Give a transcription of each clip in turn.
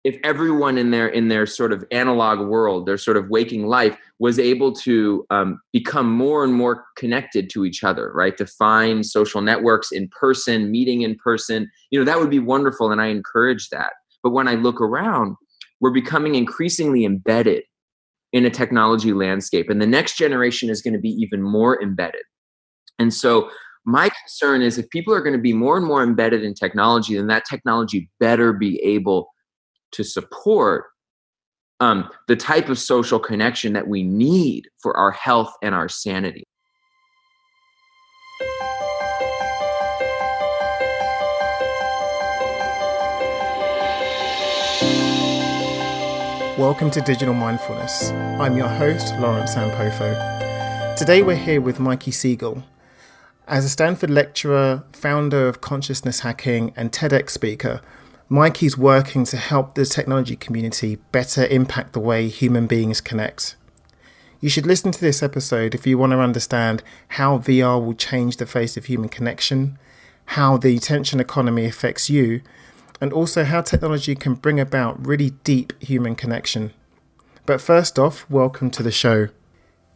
if everyone in their sort of analog world, their sort of waking life, was able to become more and more connected to each other, right? To find social networks in person, meeting in person, that would be wonderful. And I encourage that. But when I look around, we're becoming increasingly embedded in a technology landscape. And the next generation is going to be even more embedded. And so my concern is if people are going to be more and more embedded in technology, then that technology better be able to support the type of social connection that we need for our health and our sanity. Welcome to Digital Mindfulness. I'm your host, Lawrence Sampofo. Today we're here with Mikey Siegel. As a Stanford lecturer, founder of consciousness hacking, and TEDx speaker, Mikey's working to help the technology community better impact the way human beings connect. You should listen to this episode if you want to understand how VR will change the face of human connection, how the attention economy affects you, and also how technology can bring about really deep human connection. But first off, welcome to the show.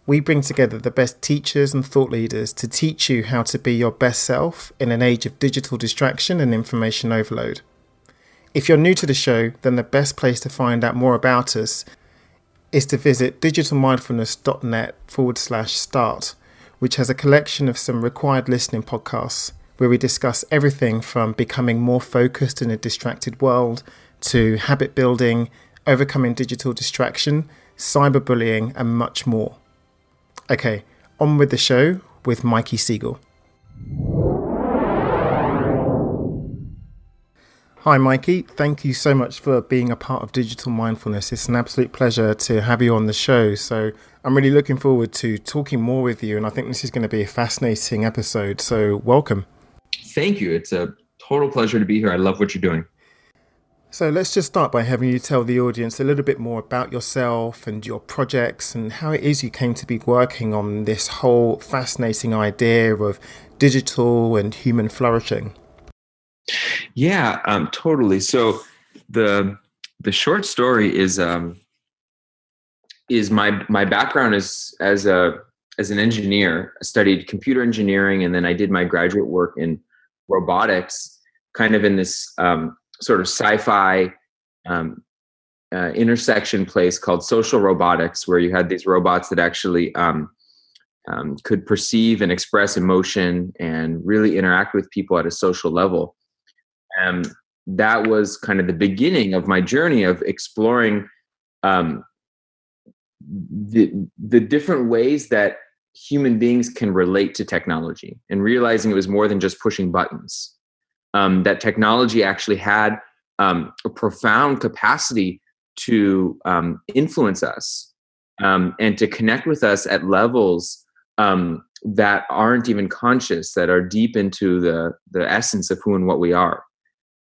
We bring together the best teachers and thought leaders to teach you how to be your best self in an age of digital distraction and information overload. If you're new to the show, then the best place to find out more about us is to visit digitalmindfulness.net/start, which has a collection of some required listening podcasts where we discuss everything from becoming more focused in a distracted world to habit building, overcoming digital distraction, cyberbullying, and much more. Okay, on with the show with Mikey Siegel. Hi, Mikey. Thank you so much for being a part of Digital Mindfulness. It's an absolute pleasure to have you on the show. So I'm really looking forward to talking more with you, and I think this is going to be a fascinating episode. So welcome. Thank you. It's a total pleasure to be here. I love what you're doing. So let's just start by having you tell the audience a little bit more about yourself and your projects and how it is you came to be working on this whole fascinating idea of digital and human flourishing. Yeah, totally. So the short story is my background is as an engineer. I studied computer engineering, and then I did my graduate work in robotics, kind of in this sort of sci-fi intersection place called social robotics, where you had these robots that actually could perceive and express emotion and really interact with people at a social level. And that was kind of the beginning of my journey of exploring the different ways that human beings can relate to technology, and realizing it was more than just pushing buttons. That technology actually had a profound capacity to influence us and to connect with us at levels that aren't even conscious, that are deep into the essence of who and what we are.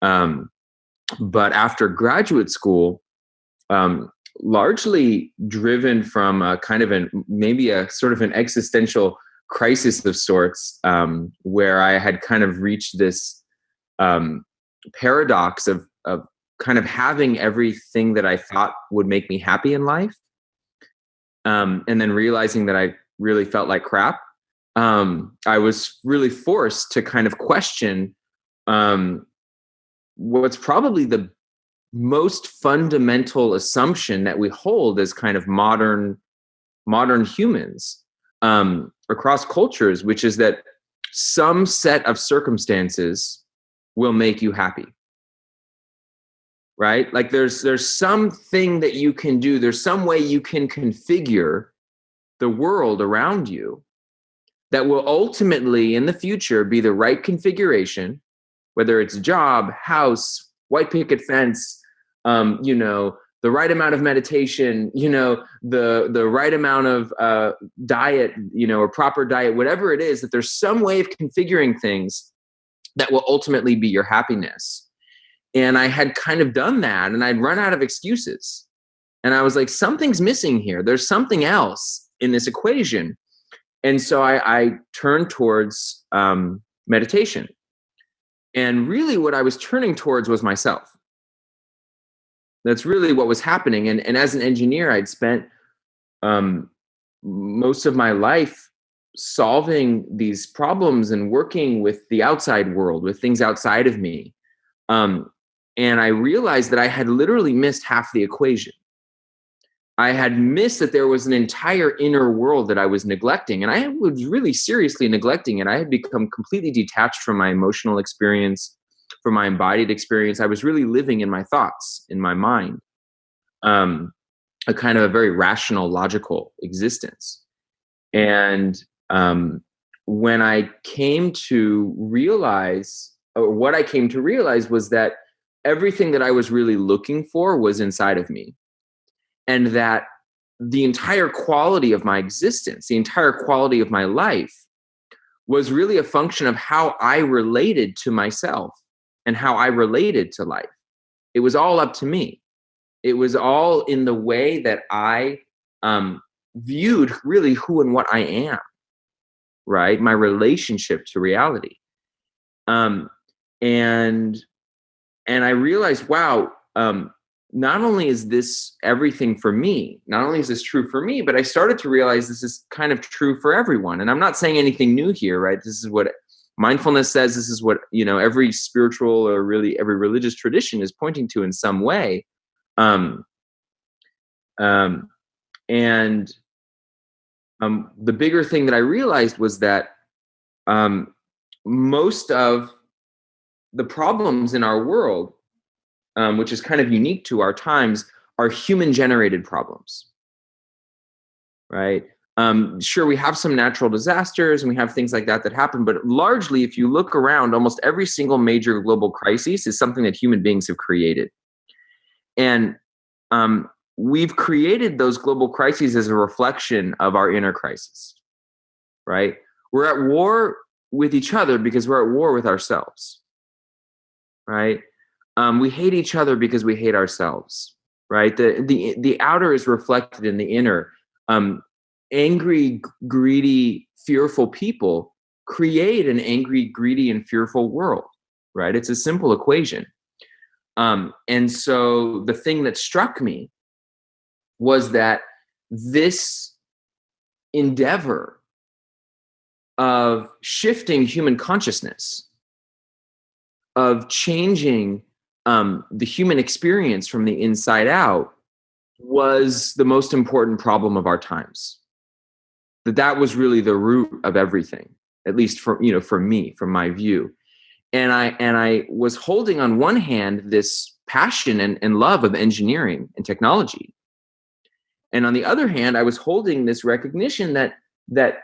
But after graduate school, largely driven from a kind of maybe a sort of an existential crisis of sorts, where I had kind of reached this paradox of kind of having everything that I thought would make me happy in life, and then realizing that I really felt like crap. I was really forced to kind of question what's probably the most fundamental assumption that we hold as kind of modern humans across cultures, which is that some set of circumstances will make you happy, right? Like there's something that you can do. There's some way you can configure the world around you that will ultimately in the future be the right configuration, whether it's job, house, white picket fence, the right amount of meditation, the right amount of diet, or proper diet, whatever it is, that there's some way of configuring things that will ultimately be your happiness. And I had kind of done that, and I'd run out of excuses. And I was like, something's missing here. There's something else in this equation. And so I turned towards meditation. And really what I was turning towards was myself. That's really what was happening. And as an engineer, I'd spent most of my life solving these problems and working with the outside world, with things outside of me. And I realized that I had literally missed half the equation. I had missed that there was an entire inner world that I was neglecting, and I was really seriously neglecting it. I had become completely detached from my emotional experience, from my embodied experience. I was really living in my thoughts, in my mind, a kind of a very rational, logical existence. And when I came to realize, or what I came to realize, was that everything that I was really looking for was inside of me. And that the entire quality of my existence, the entire quality of my life, was really a function of how I related to myself and how I related to life. It was all up to me. It was all in the way that I viewed really who and what I am, right? My relationship to reality. And I realized, wow, not only is this everything for me, not only is this true for me, but I started to realize this is kind of true for everyone. And I'm not saying anything new here, right? This is what mindfulness says. This is what, every spiritual or really every religious tradition is pointing to in some way. The bigger thing that I realized was that most of the problems in our world, which is kind of unique to our times, are human-generated problems, right? Sure, we have some natural disasters and we have things like that happen, but largely, if you look around, almost every single major global crisis is something that human beings have created. And we've created those global crises as a reflection of our inner crisis, right? We're at war with each other because we're at war with ourselves, right? We hate each other because we hate ourselves, right? The outer is reflected in the inner. Angry, greedy, fearful people create an angry, greedy, and fearful world, right? It's a simple equation. And so the thing that struck me was that this endeavor of shifting human consciousness, of changing the human experience from the inside out, was the most important problem of our times. That was really the root of everything, at least for me, from my view. And I was holding on one hand this passion and love of engineering and technology, and on the other hand, I was holding this recognition that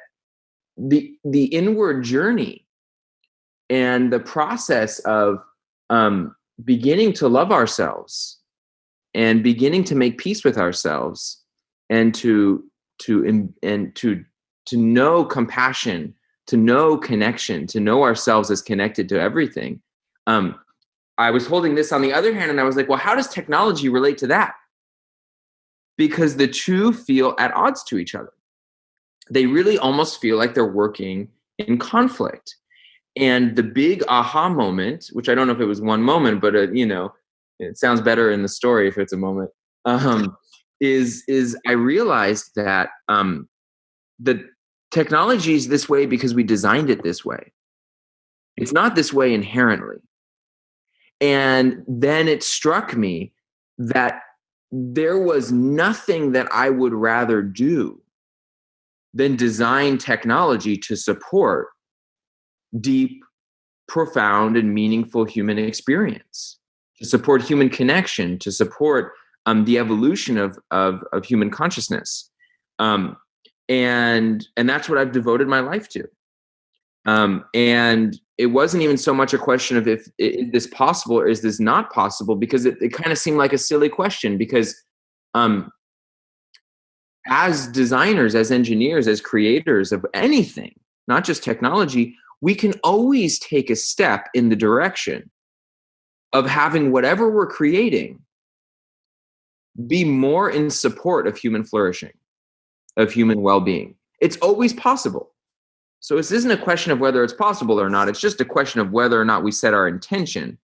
the inward journey and the process of beginning to love ourselves and beginning to make peace with ourselves and to know compassion, to know connection, to know ourselves as connected to everything. I was holding this on the other hand, and I was like, well, how does technology relate to that? Because the two feel at odds to each other. They really almost feel like they're working in conflict. And the big aha moment, which I don't know if it was one moment, but it sounds better in the story if it's a moment, is I realized that the technology is this way because we designed it this way. It's not this way inherently. And then it struck me that there was nothing that I would rather do than design technology to support deep, profound, and meaningful human experience, to support human connection, to support the evolution of human consciousness. And that's what I've devoted my life to. And it wasn't even so much a question of is this possible or is this not possible, because it kind of seemed like a silly question, because as designers, as engineers, as creators of anything, not just technology, we can always take a step in the direction of having whatever we're creating be more in support of human flourishing, of human well-being. It's always possible. So this isn't a question of whether it's possible or not. It's just a question of whether or not we set our intention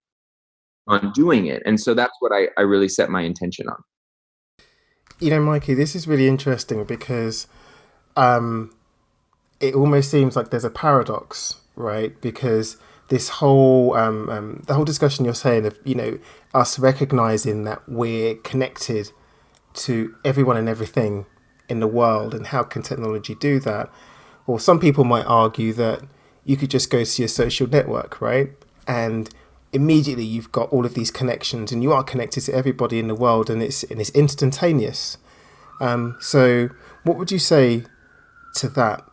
on doing it. And so that's what I really set my intention on. Mikey, this is really interesting because it almost seems like there's a paradox, right? Because this whole the whole discussion you're saying of us recognizing that we're connected to everyone and everything in the world, and how can technology do that? Or some people might argue that you could just go to your social network, right? And immediately you've got all of these connections, and you are connected to everybody in the world, and it's instantaneous. So what would you say to that?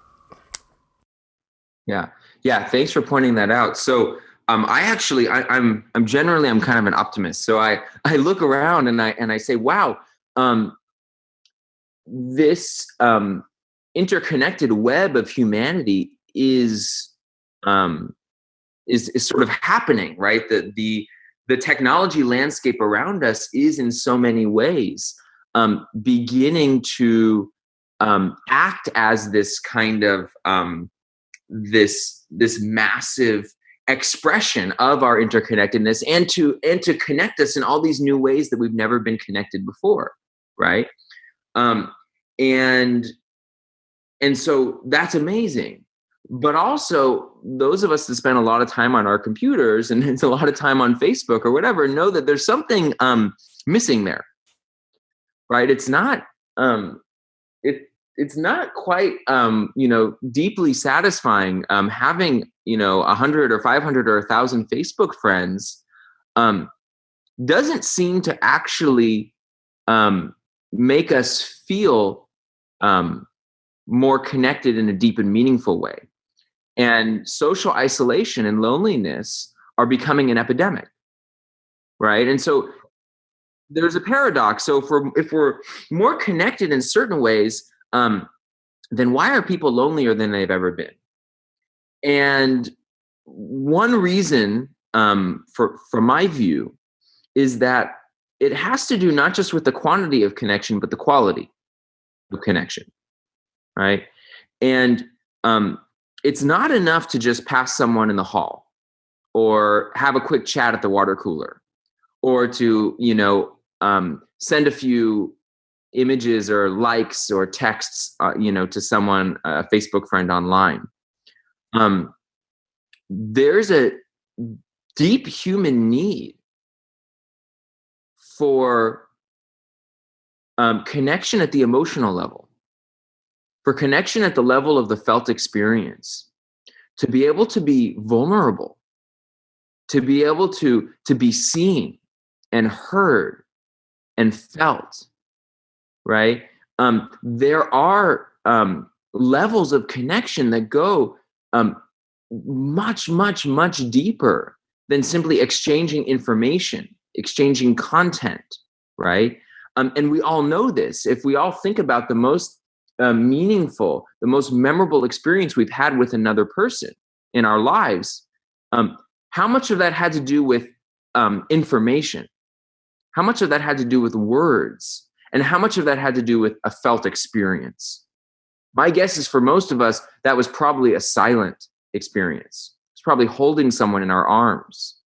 Yeah. Thanks for pointing that out. So I'm generally kind of an optimist. So I look around and I say, wow, this interconnected web of humanity is sort of happening, right? The technology landscape around us is in so many ways beginning to act as this kind of this massive expression of our interconnectedness, and to connect us in all these new ways that we've never been connected before, right? And so that's amazing. But also, those of us that spend a lot of time on our computers and it's a lot of time on Facebook or whatever know that there's something missing there, right? It's not it's not quite deeply satisfying having 100 or 500 or 1,000 Facebook friends. Doesn't seem to actually make us feel more connected in a deep and meaningful way. And social isolation and loneliness are becoming an epidemic, right? And so there's a paradox. So if we're more connected in certain ways, then why are people lonelier than they've ever been? And one reason, from my view, is that it has to do not just with the quantity of connection, but the quality of connection, right? And it's not enough to just pass someone in the hall or have a quick chat at the water cooler, or to send a few images or likes or texts to someone, a Facebook friend online. There's a deep human need for connection at the emotional level, for connection at the level of the felt experience, to be able to be vulnerable, to be able to be seen and heard and felt, right? There are levels of connection that go much, much, much deeper than simply exchanging information, exchanging content, right? And we all know this. If we all think about the most meaningful, the most memorable experience we've had with another person in our lives, how much of that had to do with information? How much of that had to do with words? And how much of that had to do with a felt experience? My guess is for most of us, that was probably a silent experience. It's probably holding someone in our arms,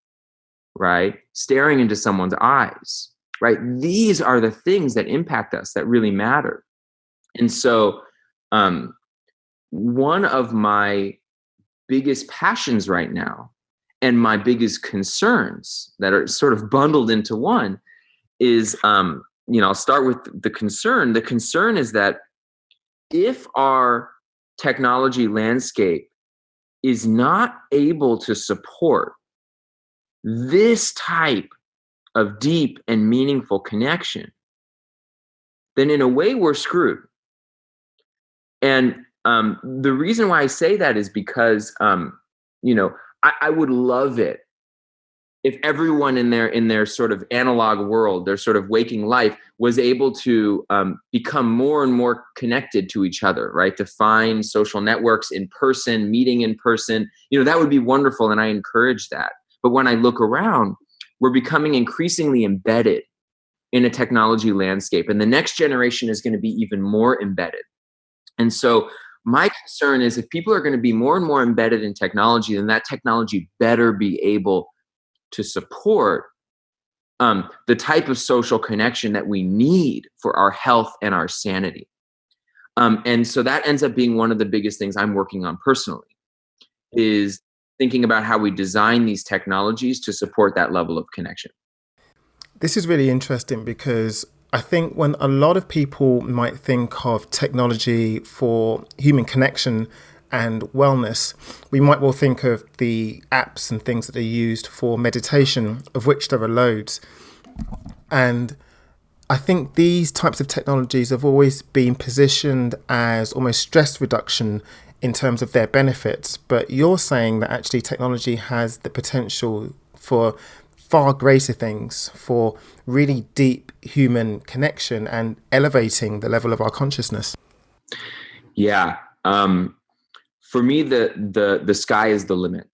right? Staring into someone's eyes, right? These are the things that impact us, that really matter. And so one of my biggest passions right now, and my biggest concerns that are sort of bundled into one, is I'll start with the concern. The concern is that if our technology landscape is not able to support this type of deep and meaningful connection, then in a way we're screwed. And the reason why I say that is because, I would love it if everyone in their sort of analog world, their sort of waking life, was able to become more and more connected to each other, right? To find social networks in person, meeting in person, that would be wonderful. And I encourage that. But when I look around, we're becoming increasingly embedded in a technology landscape. And the next generation is going to be even more embedded. And so my concern is, if people are going to be more and more embedded in technology, then that technology better be able to support the type of social connection that we need for our health and our sanity. And so that ends up being one of the biggest things I'm working on personally, is thinking about how we design these technologies to support that level of connection. This is really interesting because I think when a lot of people might think of technology for human connection and wellness, we might well think of the apps and things that are used for meditation, of which there are loads. And I think these types of technologies have always been positioned as almost stress reduction in terms of their benefits. But you're saying that actually technology has the potential for far greater things, for really deep human connection and elevating the level of our consciousness. Yeah. For me, the sky is the limit.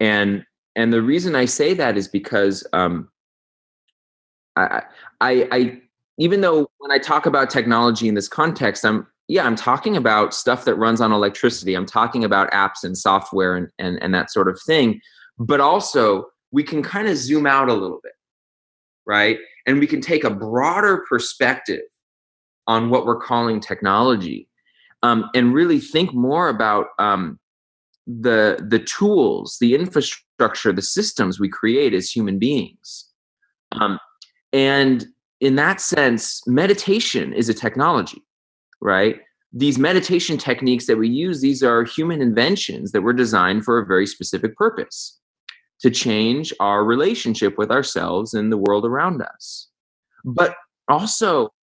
And the reason I say that is because I even though when I talk about technology in this context, I'm talking about stuff that runs on electricity. I'm talking about apps and software and that sort of thing. But also we can kind of zoom out a little bit, right? And we can take a broader perspective on what we're calling technology, and really think more about the tools, the infrastructure, the systems we create as human beings. And in that sense, meditation is a technology, right? These meditation techniques that we use, these are human inventions that were designed for a very specific purpose, to change our relationship with ourselves and the world around us. But also,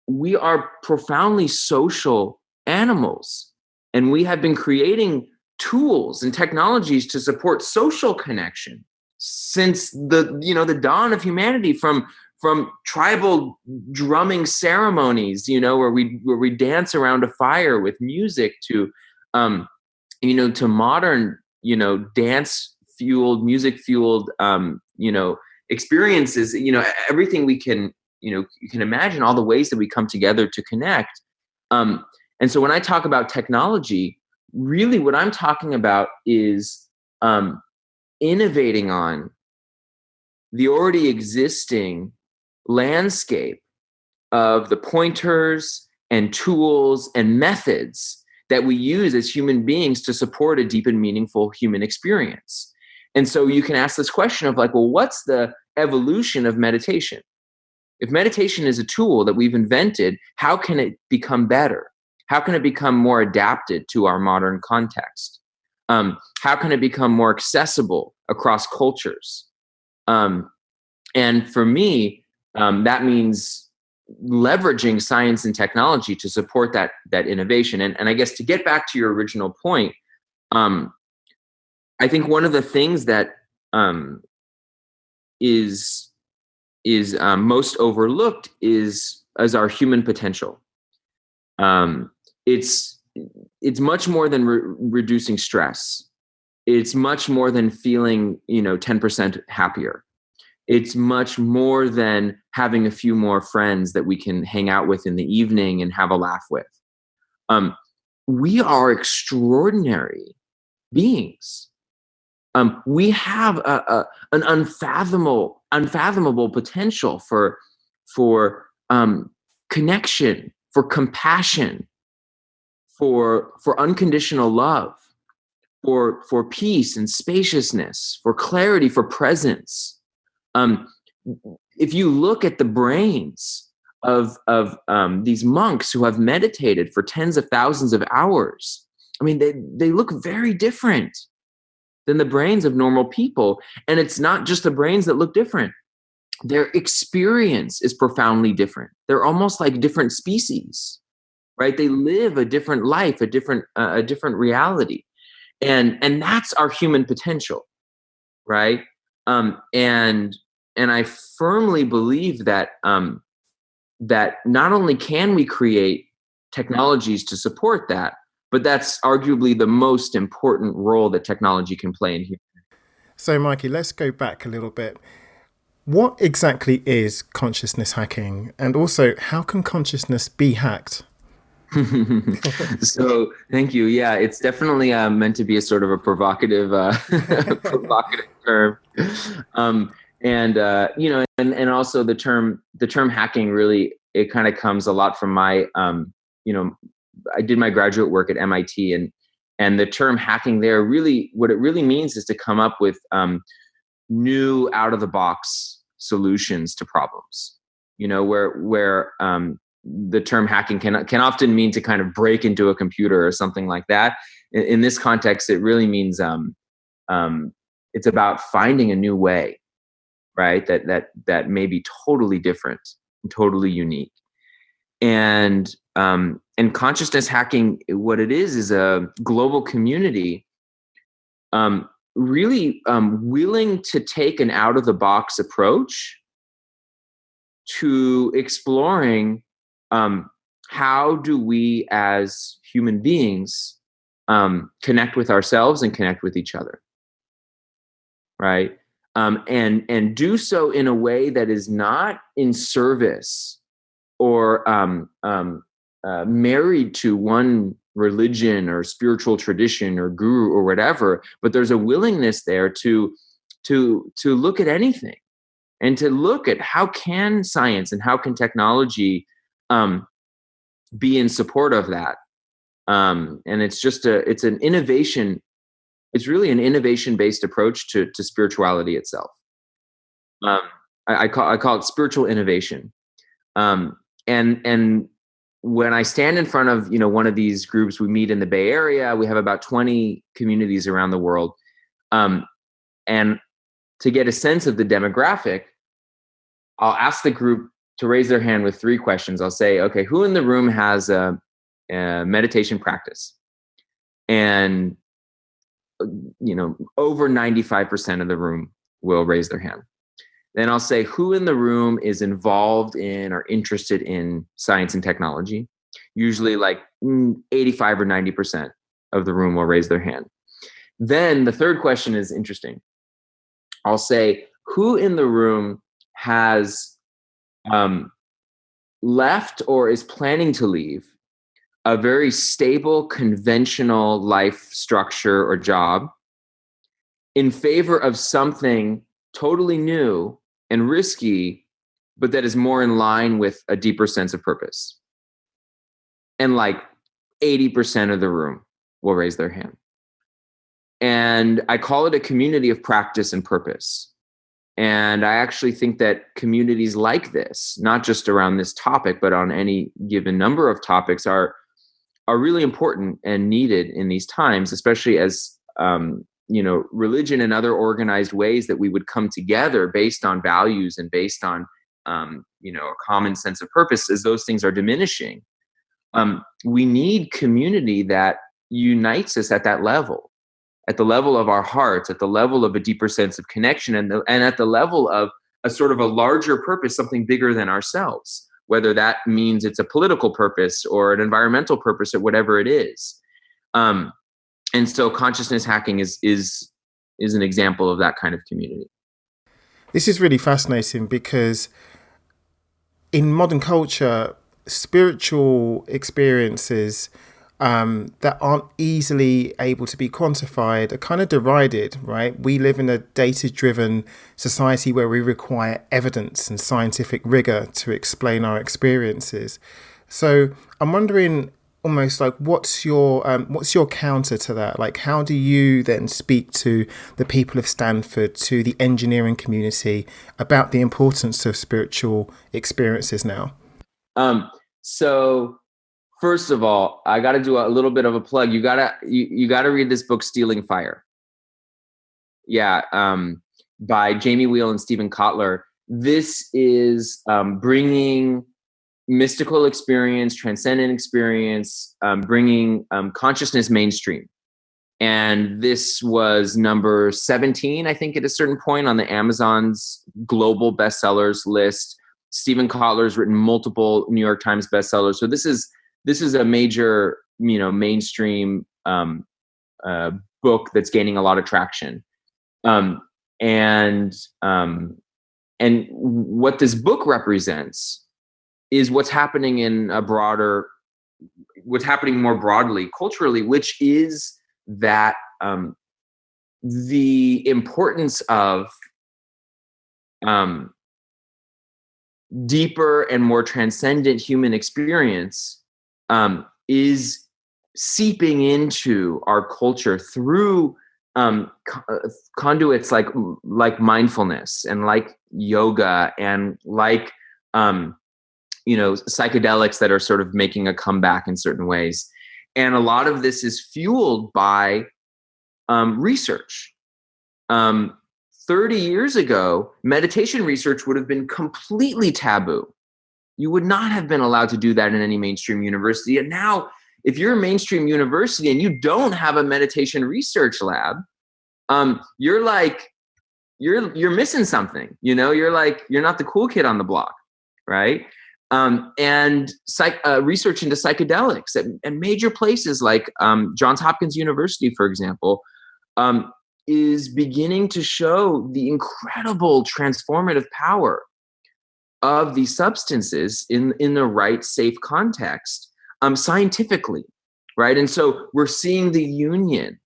we are profoundly social animals, and we have been creating tools and technologies to support social connection since the dawn of humanity, from tribal drumming ceremonies, where we dance around a fire with music, to to modern dance fueled, music fueled experiences, everything we can you can imagine, all the ways that we come together to connect. And so when I talk about technology, really what I'm talking about is innovating on the already existing landscape of the pointers and tools and methods that we use as human beings to support a deep and meaningful human experience. And so you can ask this question of what's the evolution of meditation? If meditation is a tool that we've invented, how can it become better? How can it become more adapted to our modern context? How can it become more accessible across cultures? And for me, that means leveraging science and technology to support that innovation. And I guess to get back to your original point, I think one of the things that is most overlooked is our human potential. It's much more than reducing stress. It's much more than feeling 10% happier. It's much more than having a few more friends that we can hang out with in the evening and have a laugh with. We are extraordinary beings. We have an unfathomable potential for connection, for compassion, for unconditional love, for peace and spaciousness, for clarity, for presence. If you look at the brains of these monks who have meditated for tens of thousands of hours, they look very different than the brains of normal people. And it's not just the brains that look different. Their experience is profoundly different. They're almost like different species, right? They live a different life, a different reality. And that's our human potential, right? And I firmly believe that that not only can we create technologies to support that, but that's arguably the most important role that technology can play in here. So, Mikey, let's go back a little bit. What exactly is consciousness hacking? And also, how can consciousness be hacked? So, thank you. Yeah, it's definitely meant to be a sort of a provocative, provocative term. And and also the term hacking really, it kind of comes a lot from my I did my graduate work at MIT, and the term hacking there, really what it really means is to come up with new out of the box solutions to problems. Where the term hacking can often mean to kind of break into a computer or something like that. In this context, it really means it's about finding a new way, right? That may be totally different and totally unique. And consciousness hacking, what it is a global community, really willing to take an out of the box approach to exploring how do we as human beings connect with ourselves and connect with each other, right? And do so in a way that is not in service or married to one religion or spiritual tradition or guru or whatever, but there's a willingness there to look at anything and to look at how can science and how can technology be in support of that. And it's an innovation. It's really an innovation-based approach to spirituality itself. I call it spiritual innovation. And when I stand in front of one of these groups, we meet in the Bay Area. We have about 20 communities around the world, and to get a sense of the demographic, I'll ask the group to raise their hand with 3 questions. I'll say, okay, who in the room has a meditation practice? And over 95% of the room will raise their hand. Then I'll say, who in the room is involved in or interested in science and technology? Usually like 85 or 90% of the room will raise their hand. Then the third question is interesting. I'll say, who in the room has left or is planning to leave a very stable, conventional life structure or job in favor of something totally new and risky, but that is more in line with a deeper sense of purpose? And like 80% of the room will raise their hand. And I call it a community of practice and purpose. And I actually think that communities like this, not just around this topic, but on any given number of topics, are really important and needed in these times, especially as religion and other organized ways that we would come together based on values and based on a common sense of purpose. As those things are diminishing, we need community that unites us at that level, at the level of our hearts, at the level of a deeper sense of connection, and at the level of a sort of a larger purpose, something bigger than ourselves, whether that means it's a political purpose or an environmental purpose or whatever it is. And so consciousness hacking is an example of that kind of community. This is really fascinating because in modern culture, spiritual experiences that aren't easily able to be quantified are kind of derided, right? We live in a data-driven society where we require evidence and scientific rigor to explain our experiences. So I'm wondering, almost like, what's your counter to that? Like, how do you then speak to the people of Stanford, to the engineering community about the importance of spiritual experiences now? So first of all, I got to do a little bit of a plug. You gotta read this book, Stealing Fire. Yeah, by Jamie Wheal and Stephen Kotler. This is bringing mystical experience, transcendent experience, bringing consciousness mainstream. And this was number 17, I think, at a certain point on the Amazon's global bestsellers list. Stephen Kotler's written multiple New York Times bestsellers. So this is a major, mainstream book that's gaining a lot of traction. And what this book represents is what's happening what's happening more broadly culturally, which is that the importance of um, deeper and more transcendent human experience is seeping into our culture through conduits like mindfulness and like yoga and like psychedelics that are sort of making a comeback in certain ways. And a lot of this is fueled by research. 30 years ago, meditation research would have been completely taboo. You would not have been allowed to do that in any mainstream university. And now, if you're a mainstream university and you don't have a meditation research lab, you're missing something. You're not the cool kid on the block, right? And research into psychedelics at major places like Johns Hopkins University, for example, is beginning to show the incredible transformative power of these substances in the right, safe context, scientifically, right? And so we're seeing the union,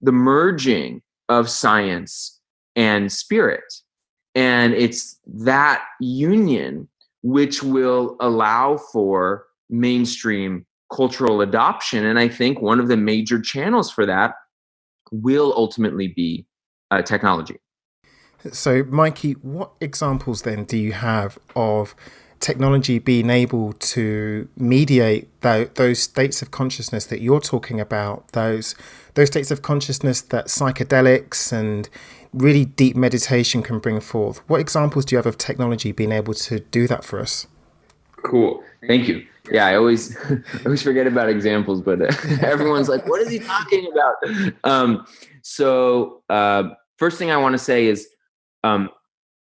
the merging of science and spirit. And it's that union which will allow for mainstream cultural adoption. And I think one of the major channels for that will ultimately be technology. So, Mikey, what examples then do you have of technology being able to mediate those states of consciousness that you're talking about, those states of consciousness that psychedelics and really deep meditation can bring forth? What examples do you have of technology being able to do that for us? Cool. Thank you. Yeah, I always forget about examples, but everyone's like, what is he talking about? So first thing I want to say is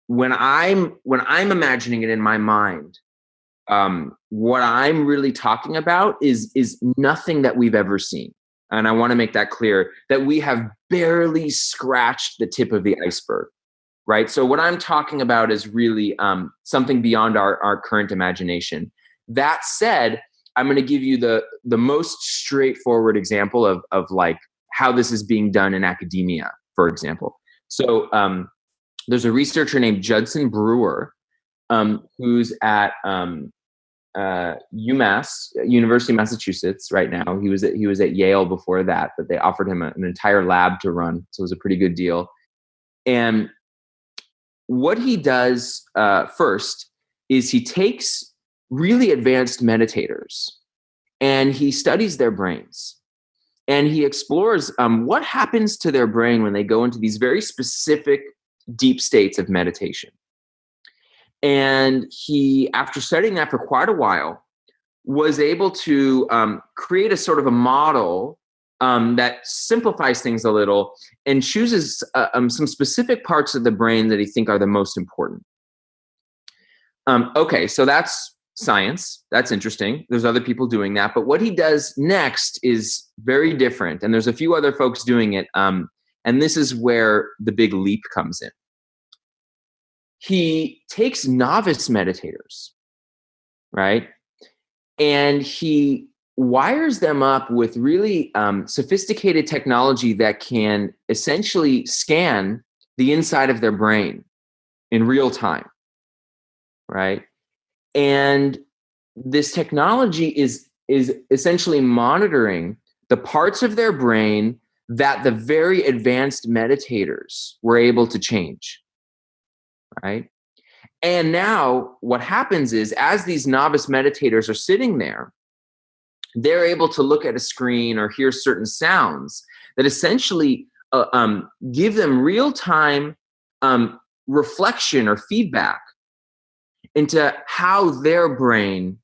when I'm imagining it in my mind, what I'm really talking about is nothing that we've ever seen. And I want to make that clear, that we have barely scratched the tip of the iceberg, right? So what I'm talking about is really something beyond our current imagination. That said, I'm going to give you the most straightforward example of like how this is being done in academia, for example. So there's a researcher named Judson Brewer, who's at UMass, University of Massachusetts right now. He was at Yale before that, but they offered him an entire lab to run. So it was a pretty good deal. And what he does first is he takes really advanced meditators and he studies their brains. And he explores what happens to their brain when they go into these very specific deep states of meditation. And he, after studying that for quite a while, was able to create a sort of a model that simplifies things a little and chooses some specific parts of the brain that he thinks are the most important. Okay, so that's science. That's interesting. There's other people doing that. But what he does next is very different. And there's a few other folks doing it. And this is where the big leap comes in. He takes novice meditators, right? And he wires them up with really sophisticated technology that can essentially scan the inside of their brain in real time, right? And this technology is essentially monitoring the parts of their brain that the very advanced meditators were able to change, right? And now what happens is, as these novice meditators are sitting there, they're able to look at a screen or hear certain sounds that essentially give them real-time reflection or feedback into how their brain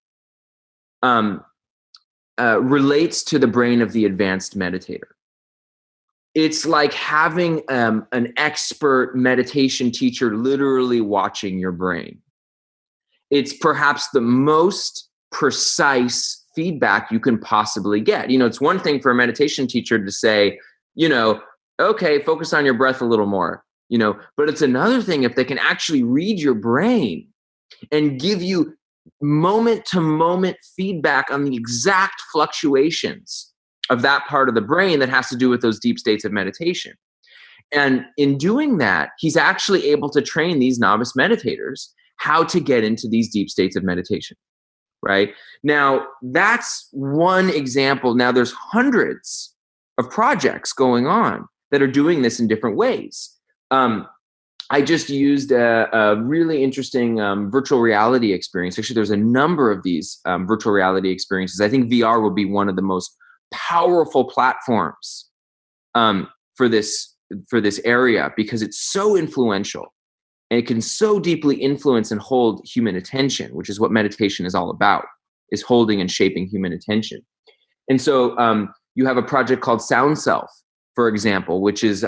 relates to the brain of the advanced meditator. It's like having an expert meditation teacher literally watching your brain. It's perhaps the most precise feedback you can possibly get. It's one thing for a meditation teacher to say, okay, focus on your breath a little more, but it's another thing if they can actually read your brain and give you moment-to-moment feedback on the exact fluctuations of that part of the brain that has to do with those deep states of meditation. And in doing that, he's actually able to train these novice meditators how to get into these deep states of meditation, right? Now, that's one example. Now, there's hundreds of projects going on that are doing this in different ways. I just used a really interesting virtual reality experience. Actually, there's a number of these virtual reality experiences. I think VR will be one of the most powerful platforms for this area, because it's so influential and it can so deeply influence and hold human attention, which is what meditation is all about, is holding and shaping human attention. And so you have a project called Sound Self, for example, which is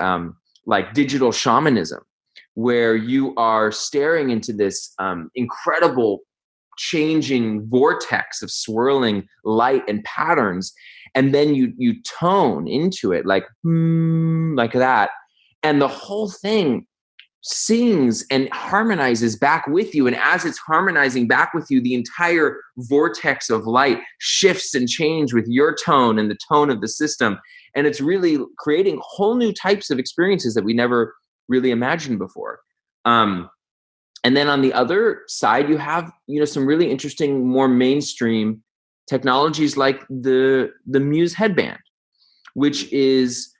like digital shamanism, where you are staring into this incredible changing vortex of swirling light and patterns, and then you tone into it like that, and the whole thing sings and harmonizes back with you. And as it's harmonizing back with you, the entire vortex of light shifts and changes with your tone and the tone of the system. And it's really creating whole new types of experiences that we never really imagined before. And then on the other side, you have, some really interesting, more mainstream technologies like the Muse headband, which is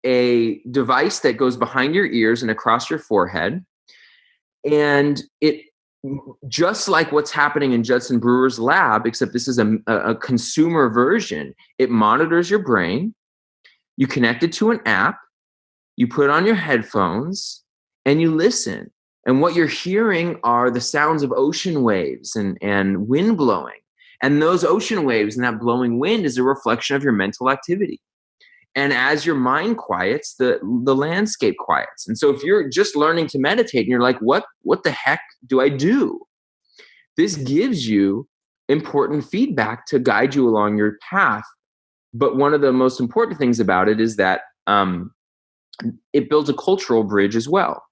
a device that goes behind your ears and across your forehead. And it, just like what's happening in Judson Brewer's lab, except this is a consumer version, it monitors your brain. You connect it to an app, you put on your headphones, and you listen. And what you're hearing are the sounds of ocean waves and wind blowing. And those ocean waves and that blowing wind is a reflection of your mental activity. And as your mind quiets, the landscape quiets. And so if you're just learning to meditate and you're like, what the heck do I do? This gives you important feedback to guide you along your path. But one of the most important things about it is that it builds a cultural bridge as well.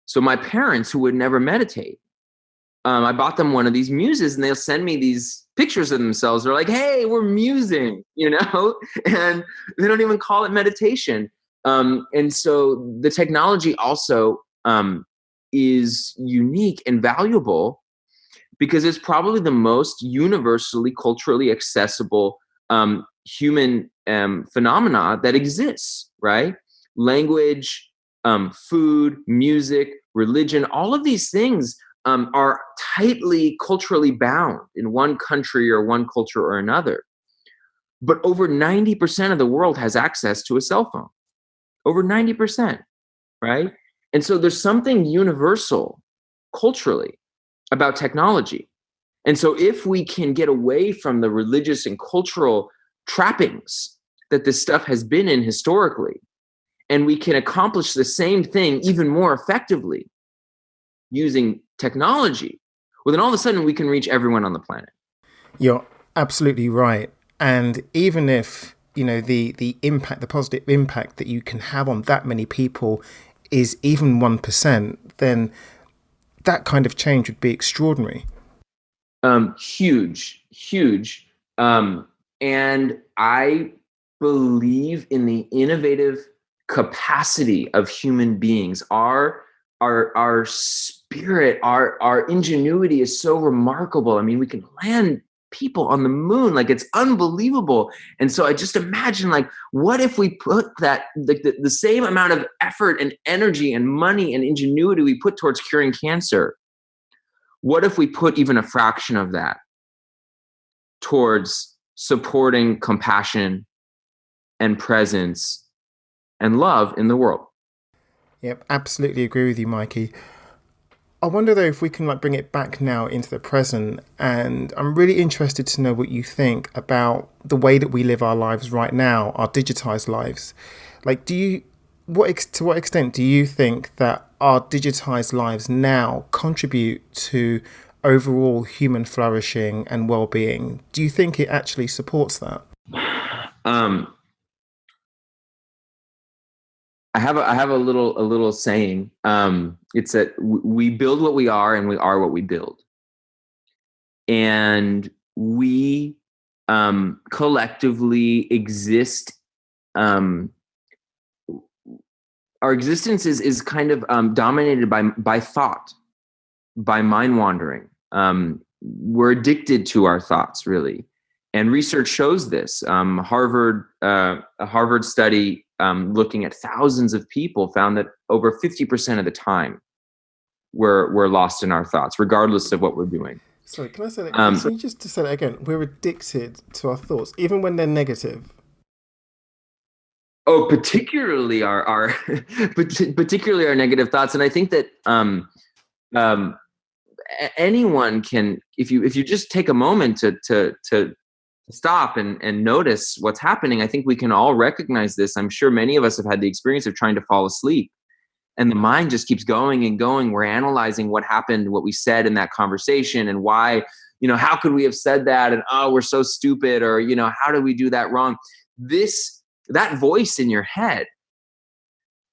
So my parents, who would never meditate, I bought them one of these muses, and they'll send me these pictures of themselves. They're like, hey, we're musing, and they don't even call it meditation. And so the technology also is unique and valuable because it's probably the most universally, culturally accessible human phenomena that exists, right? Language, food, music, religion, all of these things are tightly culturally bound in one country or one culture or another. But over 90% of the world has access to a cell phone. Over 90%, right? And so there's something universal culturally about technology. And so if we can get away from the religious and cultural trappings that this stuff has been in historically, and we can accomplish the same thing even more effectively using technology, well, then all of a sudden we can reach everyone on the planet. You're absolutely right. And even if, the impact, the positive impact that you can have on that many people is even 1%, then that kind of change would be extraordinary. Huge. And I believe in the innovative capacity of human beings. Our spirit, our ingenuity is so remarkable. I mean, we can land people on the moon, like it's unbelievable. And so I just imagine, like, what if we put that the same amount of effort and energy and money and ingenuity we put towards curing cancer? What if we put even a fraction of that towards supporting compassion and presence and love in the world? Yep, absolutely agree with you, Mikey. I wonder though if we can bring it back now into the present, and I'm really interested to know what you think about the way that we live our lives right now, our digitized lives. To what extent do you think that our digitized lives now contribute to overall human flourishing and well-being? Do you think it actually supports that? I have a little saying. It's that we build what we are, and we are what we build. And we collectively exist our existence is kind of dominated by thought, by mind wandering. We're addicted to our thoughts, really, and research shows this. A Harvard study looking at thousands of people found that over 50% of the time we're lost in our thoughts, regardless of what we're doing. Sorry, can I say that? Can you just say that again? We're addicted to our thoughts, even when they're negative. Oh, particularly our particularly our negative thoughts, and I think that anyone can, if you just take a moment to stop and notice what's happening. I think we can all recognize this. I'm sure many of us have had the experience of trying to fall asleep, and the mind just keeps going and going. We're analyzing what happened, what we said in that conversation, and why, how could we have said that? And we're so stupid, or how did we do that wrong? That voice in your head,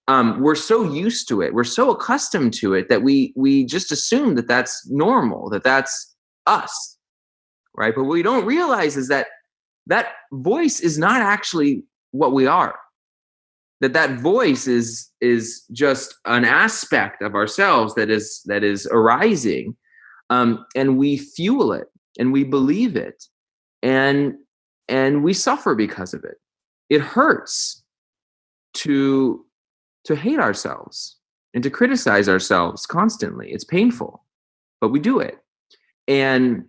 we're so used to it, we're so accustomed to it that we just assume that that's normal, that that's us, right? But what we don't realize is that voice is not actually what we are. That voice is just an aspect of ourselves that is arising, and we fuel it and we believe it, and we suffer because of it. It hurts to hate ourselves and to criticize ourselves constantly. It's painful, but we do it. And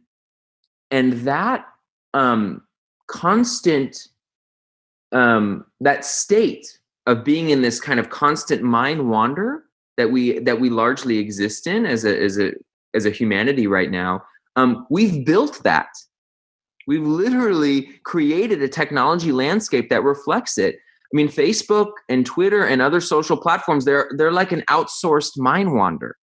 that constant, that state of being in this kind of constant mind wander that we largely exist in as a humanity right now, we've built that. We've literally created a technology landscape that reflects it. I mean, Facebook and Twitter and other social platforms, they're like an outsourced mind wander,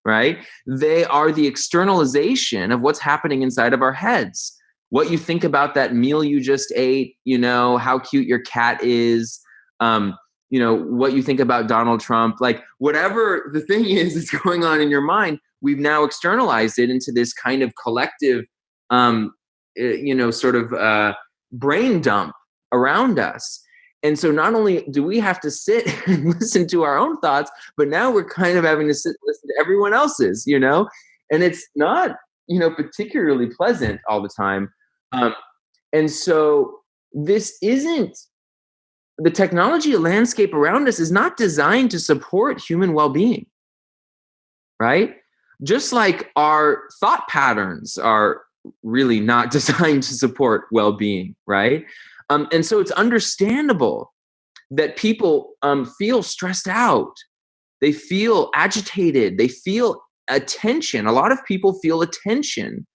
right? They are the externalization of what's happening inside of our heads. What you think about that meal you just ate, how cute your cat is, what you think about Donald Trump, like whatever the thing is that's going on in your mind, we've now externalized it into this kind of collective sort of brain dump around us. And so not only do we have to sit and listen to our own thoughts, but now we're kind of having to sit and listen to everyone else's, and it's not, particularly pleasant all the time. And so the technology landscape around us is not designed to support human well-being, right? Just like our thought patterns are really not designed to support well-being, right? And so it's understandable that people feel stressed out. They feel agitated. They feel attention. A lot of people feel attention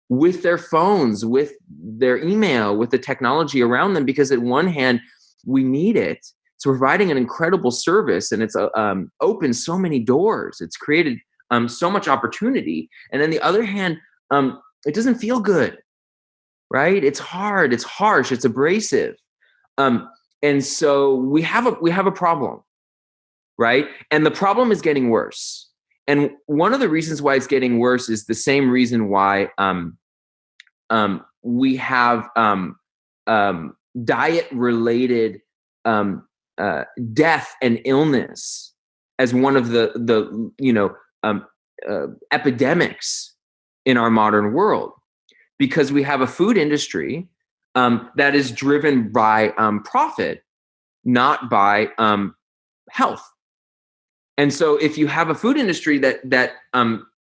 with their phones, with their email, with the technology around them, because at one hand, we need it. It's providing an incredible service, and it's opened so many doors. It's created so much opportunity. And on the other hand, it doesn't feel good, right? It's hard, it's harsh, it's abrasive. And so we have a problem, right? And the problem is getting worse. And one of the reasons why it's getting worse is the same reason why we have diet-related death and illness as one of the epidemics in our modern world, because we have a food industry that is driven by profit, not by health. And so if you have a food industry that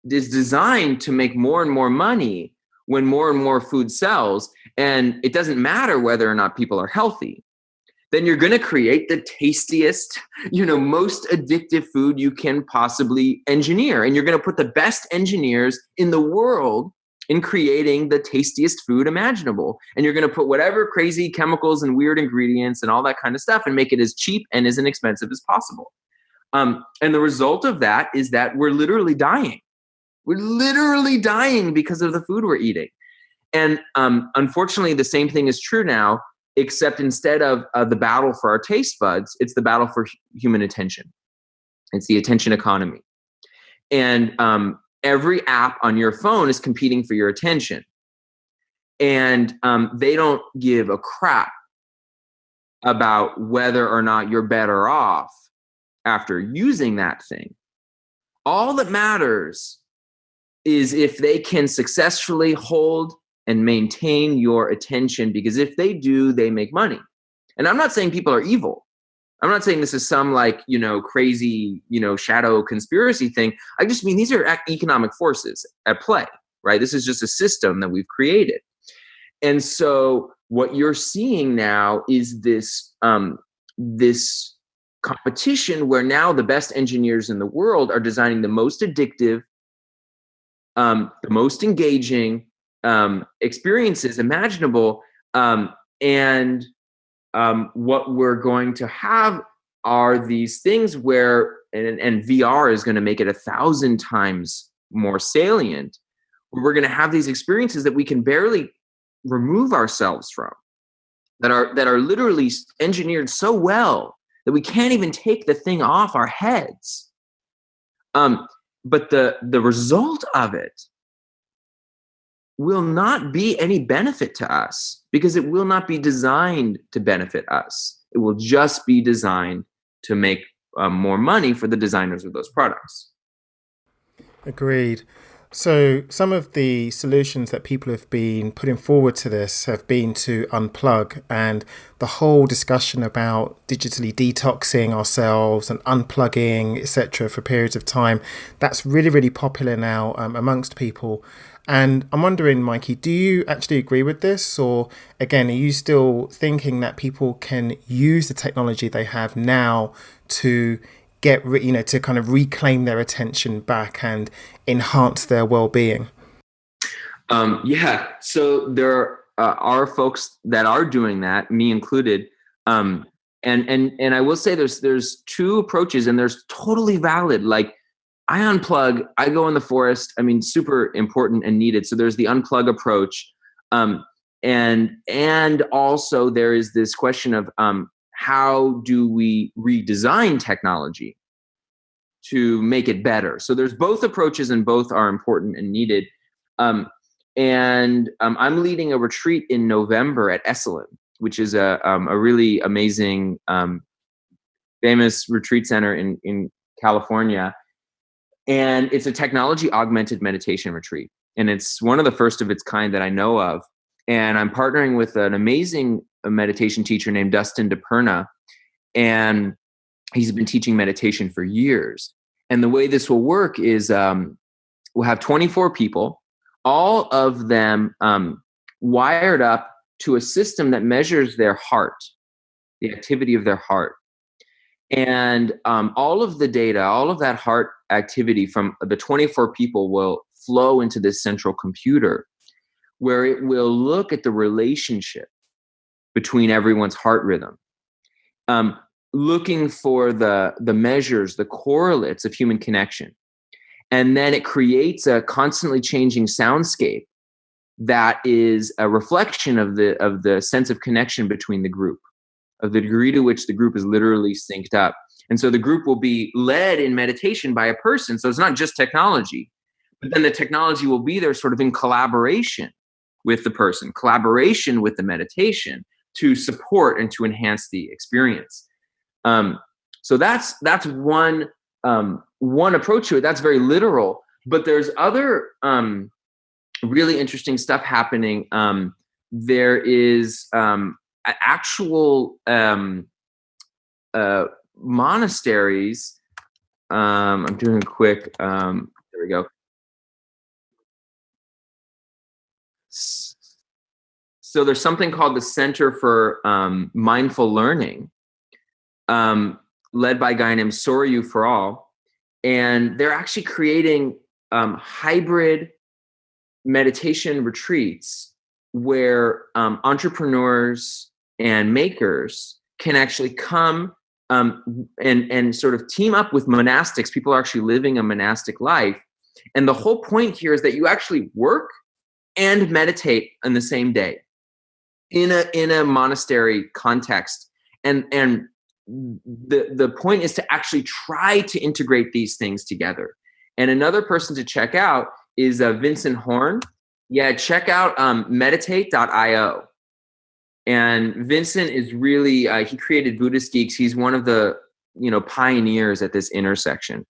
is designed to make more and more money when more and more food sells, and it doesn't matter whether or not people are healthy, then you're going to create the tastiest, most addictive food you can possibly engineer. And you're going to put the best engineers in the world in creating the tastiest food imaginable. And you're going to put whatever crazy chemicals and weird ingredients and all that kind of stuff and make it as cheap and as inexpensive as possible. And the result of that is that we're literally dying. We're literally dying because of the food we're eating. And unfortunately, the same thing is true now, except instead of the battle for our taste buds, it's the battle for human attention. It's the attention economy. And every app on your phone is competing for your attention. And they don't give a crap about whether or not you're better off after using that thing. All that matters is if they can successfully hold and maintain your attention, because if they do, they make money. And I'm not saying people are evil. I'm not saying this is some crazy, shadow conspiracy thing. I just mean these are economic forces at play, right? This is just a system that we've created. And so what you're seeing now is this competition where now the best engineers in the world are designing the most addictive, the most engaging experiences imaginable. And what we're going to have are these things where, and VR is going to make it 1,000 times more salient, where we're going to have these experiences that we can barely remove ourselves from, that are literally engineered so well that we can't even take the thing off our heads. But the result of it will not be any benefit to us, because it will not be designed to benefit us. It will just be designed to make more money for the designers of those products. Agreed. So some of the solutions that people have been putting forward to this have been to unplug, and the whole discussion about digitally detoxing ourselves and unplugging, etc., for periods of time, that's really, really popular now amongst people. And I'm wondering, Mikey, do you actually agree with this? Or again, are you still thinking that people can use the technology they have now to to kind of reclaim their attention back and enhance their well-being? So there are folks that are doing that, me included. And I will say there's two approaches, and there's totally valid. Like, I unplug, I go in the forest. I mean, super important and needed. So there's the unplug approach. And also there is this question of how do we redesign technology to make it better? So there's both approaches, and both are important and needed. I'm leading a retreat in November at Esalen, which is a really amazing, famous retreat center in California. And it's a technology augmented meditation retreat. And it's one of the first of its kind that I know of. And I'm partnering with an amazing meditation teacher named Dustin DePerna. And he's been teaching meditation for years. And the way this will work is we'll have 24 people, all of them wired up to a system that measures their heart, the activity of their heart. And all of the data, all of that heart activity from the 24 people will flow into this central computer, where it will look at the relationship between everyone's heart rhythm, looking for the measures, the correlates of human connection. And then it creates a constantly changing soundscape that is a reflection of the sense of connection between the group, of the degree to which the group is literally synced up. And so the group will be led in meditation by a person. So it's not just technology, but then the technology will be there sort of in collaboration with the person, collaboration with the meditation to support and to enhance the experience. So that's one approach to it. That's very literal, but there's other really interesting stuff happening. There is actual monasteries. I'm doing a quick. There we go. So there's something called the Center for Mindful Learning, led by a guy named Soryu for All, and they're actually creating hybrid meditation retreats where entrepreneurs and makers can actually come and sort of team up with monastics. People are actually living a monastic life. And the whole point here is that you actually work and meditate in the same day in a monastery context. And the point is to actually try to integrate these things together. And another person to check out is Vincent Horn. Yeah, check out meditate.io. And Vincent is really, he created Buddhist Geeks. He's one of the pioneers at this intersection.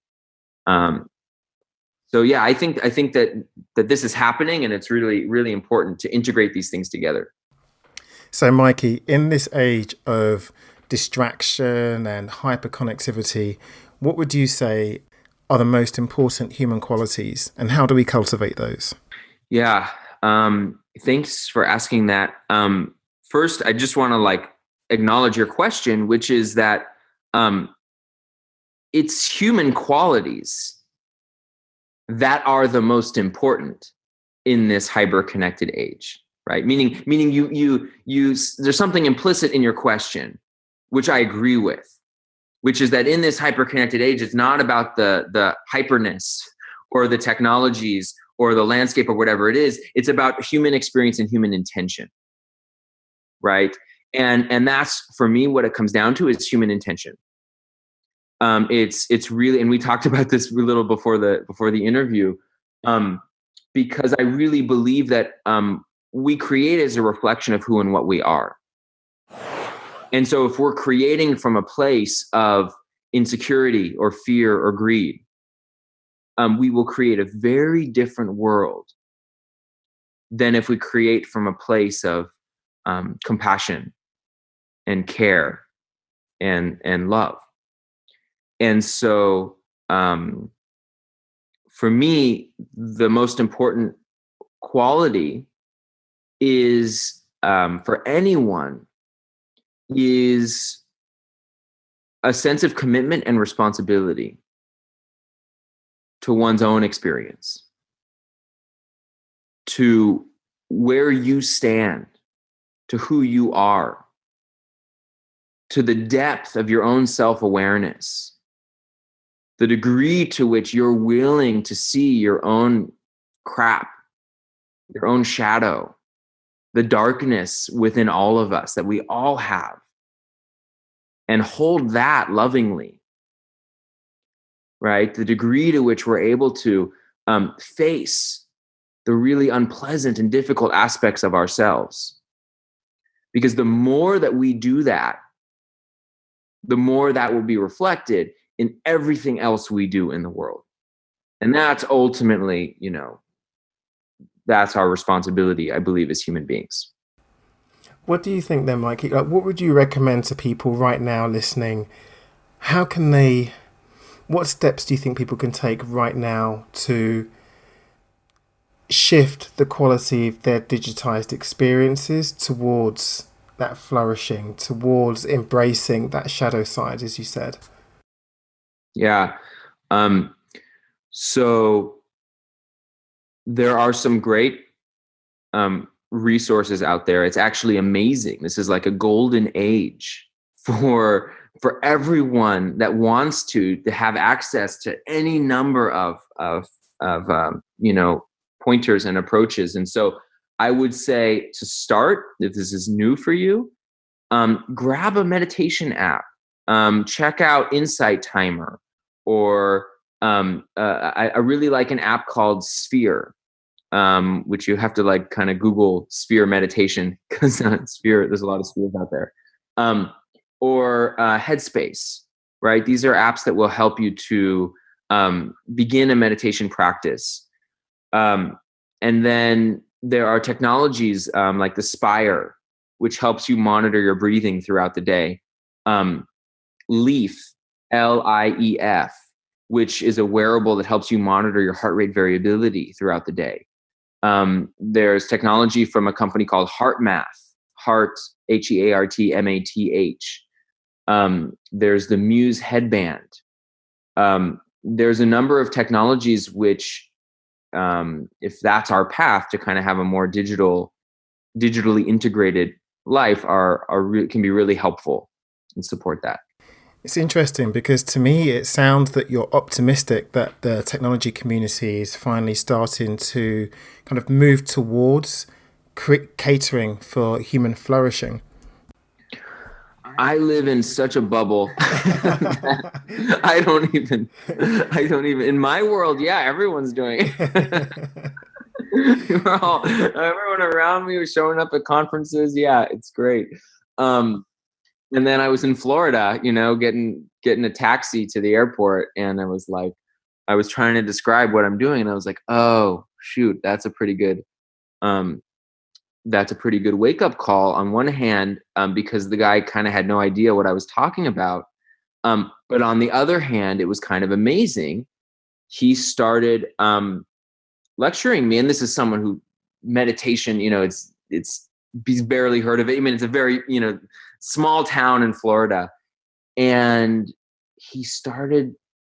So yeah, I think that this is happening, and it's really, really important to integrate these things together. So Mikey, in this age of distraction and hyperconnectivity, what would you say are the most important human qualities, and how do we cultivate those? Yeah. Thanks for asking that. First, I just want to acknowledge your question, which is that it's human qualities that are the most important in this hyper-connected age, right? Meaning you there's something implicit in your question, which I agree with, which is that in this hyper-connected age, it's not about the hyperness or the technologies or the landscape or whatever it is. It's about human experience and human intention, right? And that's, for me, what it comes down to is human intention. It's really, and we talked about this a little before the interview, because I really believe that we create as a reflection of who and what we are. And so if we're creating from a place of insecurity or fear or greed, we will create a very different world than if we create from a place of compassion and care and love. And so for me, the most important quality is, for anyone, is a sense of commitment and responsibility to one's own experience, to where you stand, to who you are, to the depth of your own self-awareness, the degree to which you're willing to see your own crap, your own shadow, the darkness within all of us that we all have, and hold that lovingly, right? The degree to which we're able to face the really unpleasant and difficult aspects of ourselves. Because the more that we do that, the more that will be reflected in everything else we do in the world. And that's ultimately, that's our responsibility, I believe, as human beings. What do you think then, Mikey? What would you recommend to people right now listening? What steps do you think people can take right now to shift the quality of their digitized experiences towards that flourishing, towards embracing that shadow side, as you said? Yeah. So there are some great resources out there. It's actually amazing. This is like a golden age for everyone that wants to have access to any number of pointers and approaches. And so I would say, to start, if this is new for you, grab a meditation app. Check out Insight Timer, or I really like an app called Sphere, which you have to kind of Google Sphere meditation, because Sphere, there's a lot of spheres out there. Or Headspace, right? These are apps that will help you to begin a meditation practice. And then there are technologies like the Spire, which helps you monitor your breathing throughout the day. Leaf, LIEF, which is a wearable that helps you monitor your heart rate variability throughout the day. There's technology from a company called HeartMath, Heart, HeartMath. There's the Muse headband. There's a number of technologies which, if that's our path to kind of have a more digitally integrated life, can be really helpful and support that. It's interesting because to me, it sounds that you're optimistic that the technology community is finally starting to kind of move towards catering for human flourishing. I live in such a bubble. I don't even, in my world, yeah, everyone's doing it. Everyone around me was showing up at conferences. Yeah, it's great. And then I was in Florida, getting a taxi to the airport, and I was trying to describe what I'm doing, and I was like, oh shoot, that's a pretty good wake up call on one hand, because the guy kind of had no idea what I was talking about. But on the other hand, it was kind of amazing. He started lecturing me, and this is someone who meditation, he's barely heard of it. I mean, it's a very, small town in Florida. And he started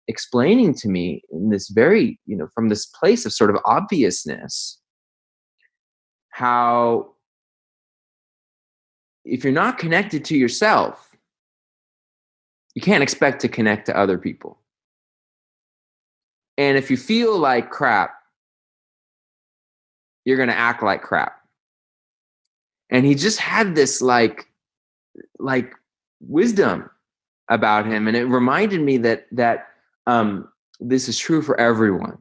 explaining to me in this very, from this place of sort of obviousness, how if you're not connected to yourself, you can't expect to connect to other people. And if you feel like crap, you're going to act like crap. And he just had this like wisdom about him. And it reminded me that this is true for everyone,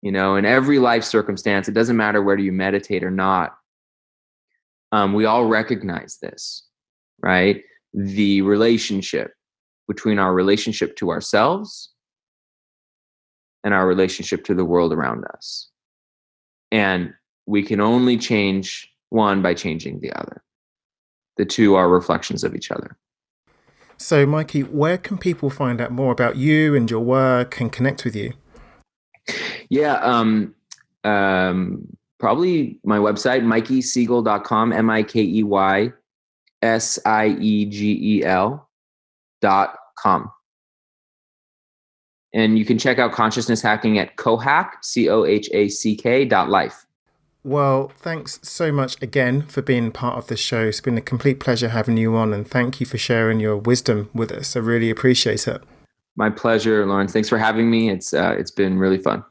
in every life circumstance. It doesn't matter whether you meditate or not. We all recognize this, right? The relationship between our relationship to ourselves and our relationship to the world around us. And we can only change one by changing the other. The two are reflections of each other. So, Mikey, where can people find out more about you and your work and connect with you? Yeah, probably my website, MikeySiegel.com, MikeySiegel.com. And you can check out consciousness hacking at Cohack, COHACK.life. Well, thanks so much again for being part of this show. It's been a complete pleasure having you on, and thank you for sharing your wisdom with us. I really appreciate it. My pleasure, Lawrence. Thanks for having me. It's been really fun.